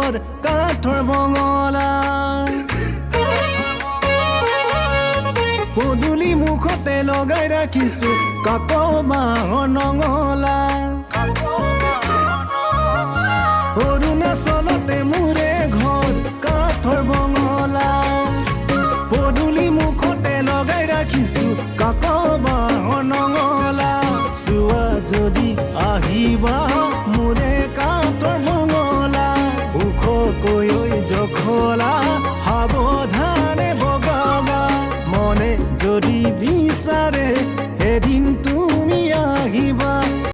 ঘৰ কাঠৰ বঙলা পদূলি মুখতে লগাই ৰাখিছো কাক বাঁহৰ নঙলা অৰুণাচলতে মোৰে ঘৰ কাঠৰ বঙলা পদূলি মুখতে লগাই ৰাখিছো কাক বাঁহৰ নঙলা চোৱা যদি আহিবা মোৰে কাঠৰ বঙলা ওখকৈ জখলা সাৱধানে বগাবা মনে যদি বিচাৰে এদিন তুমি